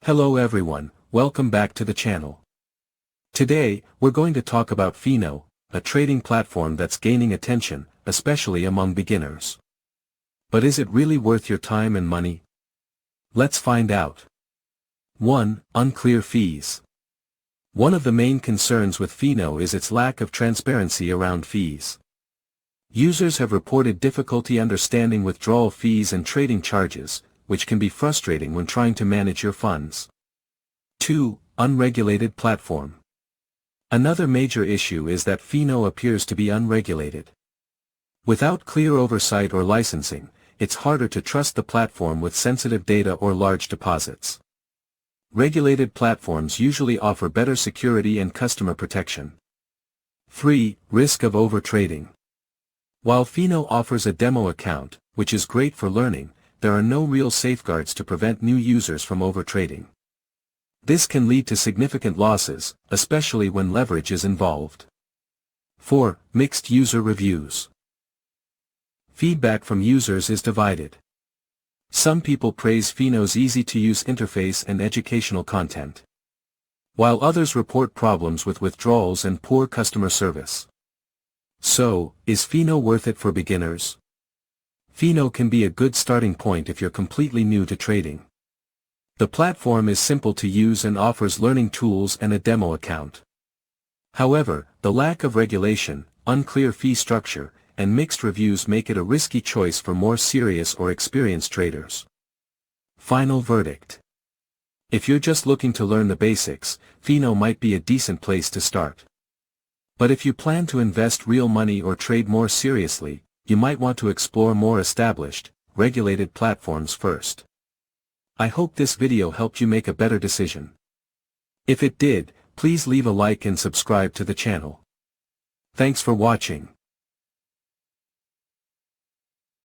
Hello everyone, welcome back to the channel. Today, we're going to talk about Finelo, a trading platform that's gaining attention, especially among beginners. But is it really worth your time and money? Let's find out. 1. Unclear fees. One of the main concerns with Finelo is its lack of transparency around fees. Users have reported difficulty understanding withdrawal fees and trading charges, which can be frustrating when trying to manage your funds. 2. Unregulated platform. Another major issue is that Finelo appears to be unregulated. Without clear oversight or licensing, it's harder to trust the platform with sensitive data or large deposits. Regulated platforms usually offer better security and customer protection. 3. Risk of overtrading. While Finelo offers a demo account, which is great for learning, there are no real safeguards to prevent new users from overtrading. This can lead to significant losses, especially when leverage is involved. 4. Mixed user reviews. Feedback from users is divided. Some people praise Finelo's easy-to-use interface and educational content, while others report problems with withdrawals and poor customer service. So, is Finelo worth it for beginners? Finelo can be a good starting point if you're completely new to trading. The platform is simple to use and offers learning tools and a demo account. However, the lack of regulation, unclear fee structure, and mixed reviews make it a risky choice for more serious or experienced traders. Final verdict. If you're just looking to learn the basics, Finelo might be a decent place to start. But if you plan to invest real money or trade more seriously, you might want to explore more established, regulated platforms first. I hope this video helped you make a better decision. If it did, please leave a like and subscribe to the channel. Thanks for watching.